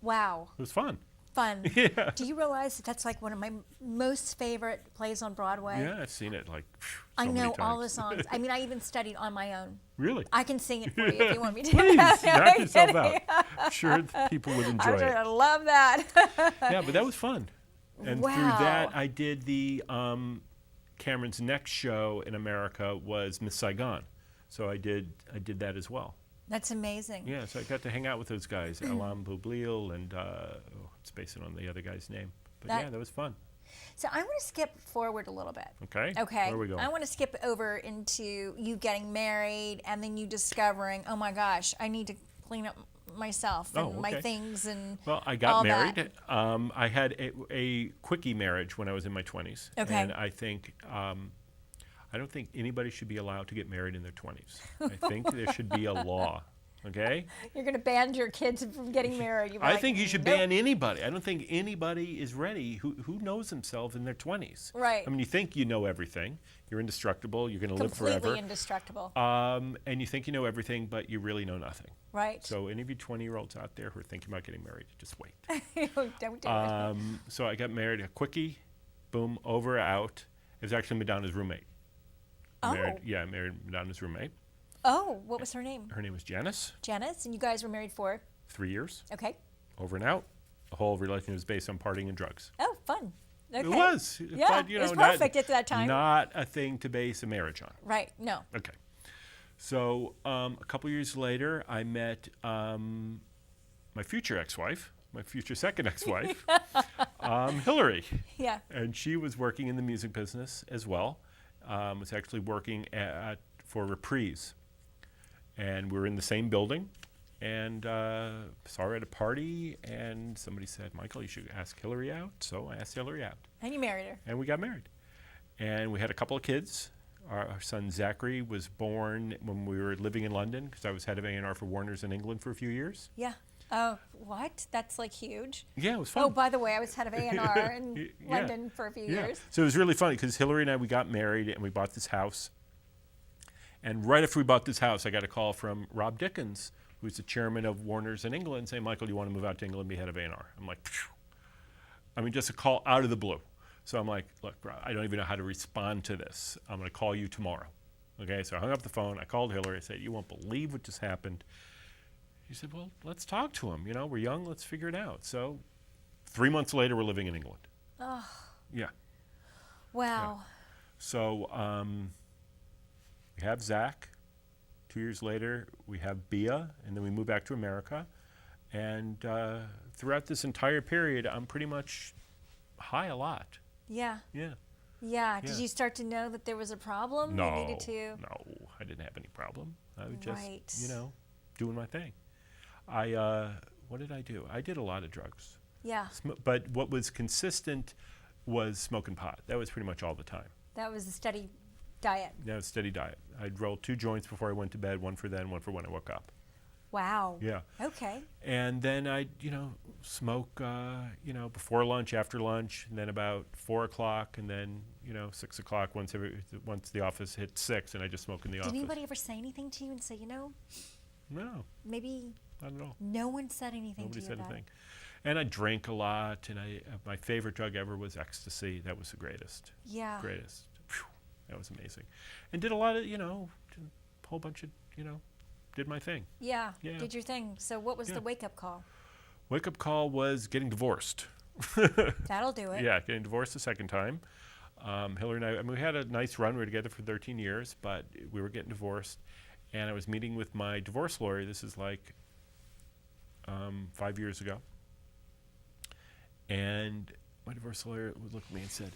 Wow. It was fun. Fun. Yeah. Do you realize that that's like one of my most favorite plays on Broadway? Yeah, I've seen it like so I many know times. all the songs. I mean, I even studied on my own. Really? I can sing it for you if you want me to. Please, No, knock I'm yourself kidding. out. I'm sure people would enjoy it. I love that. Yeah, but that was fun. And Wow. through that, I did the Cameron's next show in America was Miss Saigon, so I did that as well. That's amazing. Yeah, so I got to hang out with those guys, Alain Boublil and I'm spacing on the other guy's name, but yeah, that was fun. So I want to skip forward a little bit. Okay. Okay. Where are we going? I want to skip over into you getting married and then you discovering, oh my gosh, I need to clean up myself and my things and well, I got all married. that. I had a quickie marriage when I was in my 20s. Okay. And I think I don't think anybody should be allowed to get married in their 20s. I think there should be a law. Okay? You're going to ban your kids from getting married. I think you should ban anybody. I don't think anybody is ready who knows themselves in their 20s. Right. I mean, you think you know everything. You're indestructible. You're going to live forever. Completely indestructible. And you think you know everything, but you really know nothing. Right. So any of you 20-year-olds out there who are thinking about getting married, just wait. Don't do it. So I got married, a quickie, boom, over, out. It was actually Madonna's roommate. Oh. I married Madonna's roommate. Oh, what was her name? Her name was Janice. Janice, and you guys were married for? 3 years. Okay. Over and out. The whole relationship was based on partying and drugs. Oh, fun. Okay. It was. Yeah, but, it was perfect at that time. Not a thing to base a marriage on. Right, no. Okay. So a couple years later, I met my future ex-wife, my future second ex-wife, Hillary. Yeah. And she was working in the music business as well. Was actually working for Reprise. And we were in the same building. And saw her at a party, and somebody said, Michael, you should ask Hillary out. So I asked Hillary out. And you married her. And we got married. And we had a couple of kids. Our son Zachary was born when we were living in London, because I was head of A&R for Warner's in England for a few years. Yeah. Oh, what? That's like huge. Yeah, it was fun. Oh, by the way, I was head of A&R in London for a few years. So it was really funny, because Hillary and I, we got married, and we bought this house. And right after we bought this house, I got a call from Rob Dickens, who's the chairman of Warner's in England, saying, Michael, do you want to move out to England and be head of A&R? I'm like, phew. I mean, just a call out of the blue. So I'm like, look, bro, I don't even know how to respond to this. I'm going to call you tomorrow. Okay, so I hung up the phone. I called Hillary. I said, you won't believe what just happened. She said, well, let's talk to him. You know, we're young. Let's figure it out. So 3 months later, we're living in England. Oh. Yeah. Wow. Yeah. So we have Zach. 2 years later, we have Bea, and then we move back to America. And throughout this entire period, I'm pretty much high a lot. Yeah. Yeah. Yeah. Did you start to know that there was a problem? No. You needed to. No, I didn't have any problem. I was Right. just, doing my thing. What did I do? I did a lot of drugs. Yeah. But what was consistent was smoking pot. That was pretty much all the time. That was a steady diet. Yeah, a steady diet. I'd roll 2 joints before I went to bed, one for then, one for when I woke up. Wow. Yeah. Okay. And then I'd, smoke, before lunch, after lunch, and then about 4 o'clock, and then, 6 o'clock once the office hit 6, and I just smoke in the office. Did anybody ever say anything to you and say, No. maybe Not at all. no one said anything Nobody to you said about anything. And I drank a lot, and my favorite drug ever was ecstasy. That was the greatest. Yeah. Greatest. Whew, that was amazing. And did a lot of, did a whole bunch of, did my thing. Yeah. Yeah. Did your thing. So what was the wake-up call? Wake-up call was getting divorced. That'll do it. Yeah, getting divorced the second time. Hillary and I mean, we had a nice run. We were together for 13 years, but we were getting divorced. And I was meeting with my divorce lawyer. This is like 5 years ago. And my divorce lawyer would look at me and said,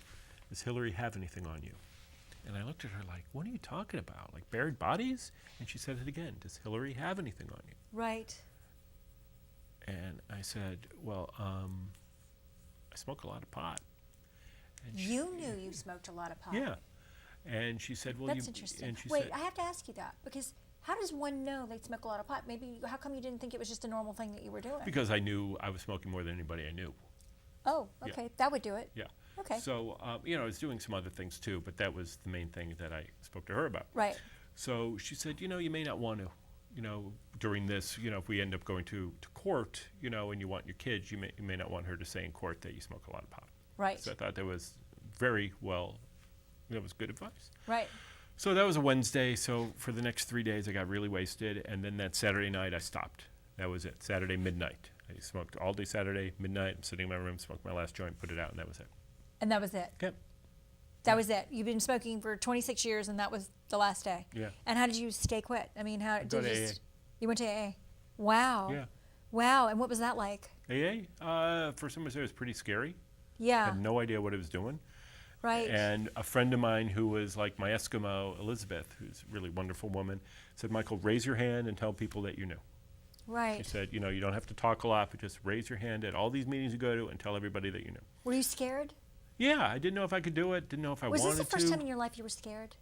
does Hillary have anything on you? And I looked at her like, what are you talking about? Like buried bodies? And she said it again. Does Hillary have anything on you? Right. And I said, well, I smoke a lot of pot. And You knew you smoked a lot of pot. Yeah. And she said, well, That's interesting. And she Wait, said, I have to ask you that, because how does one know they smoke a lot of pot? Maybe, how come you didn't think it was just a normal thing that you were doing? because I knew I was smoking more than anybody I knew. Oh, Yeah. okay. That would do it. Yeah. Okay. So, I was doing some other things too, but that was the main thing that I spoke to her about. Right. So she said, you may not want to during this, if we end up going to court, and you want your kids, you may not want her to say in court that you smoke a lot of pot. Right. So I thought that was that was good advice. Right. So that was a Wednesday. So for the next 3 days, I got really wasted. And then that Saturday night, I stopped. That was it. Saturday midnight. I smoked all day Saturday, midnight. I'm sitting in my room, smoked my last joint, put it out, and that was it. And that was it? Yep. That was it. You've been smoking for 26 years, and that was the last day. Yeah. And how did you stay quit? I mean, how did go to you AA. You went to AA? Wow. Yeah. Wow. And what was that like? AA, for some reason, it was pretty scary. Yeah. I had no idea what it was doing. Right. And a friend of mine who was like my Eskimo, Elizabeth, who's a really wonderful woman, said, Michael, raise your hand and tell people that you knew. Right. She said, you don't have to talk a lot, but just raise your hand at all these meetings you go to and tell everybody that you knew. Were you scared? Yeah, I didn't know if I could do it, didn't know if I wanted to. Was this the first time in your life you were scared?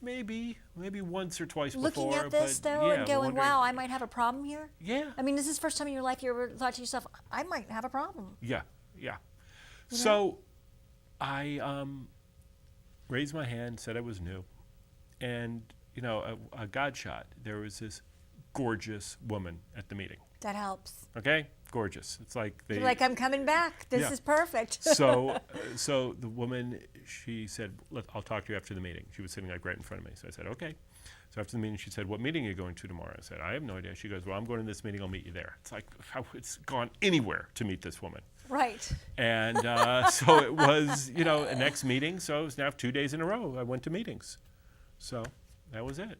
Maybe once or twice Looking before. at this, but though, yeah, and going, wondering, wow, I might have a problem here? Yeah. I mean, is this the first time in your life you ever thought to yourself, I might have a problem? Yeah. So I raised my hand, said I was new, and, a God shot. There was this gorgeous woman at the meeting. That helps. Okay? Gorgeous. It's like You're like, I'm coming back. This is perfect. So the woman, she said, I'll talk to you after the meeting. She was sitting like right in front of me. So I said, okay. So after the meeting, she said, what meeting are you going to tomorrow? I said, I have no idea. She goes, well, I'm going to this meeting. I'll meet you there. It's like, it's gone anywhere to meet this woman. Right. And so it was, a next meeting. So it was now 2 days in a row I went to meetings. So that was it.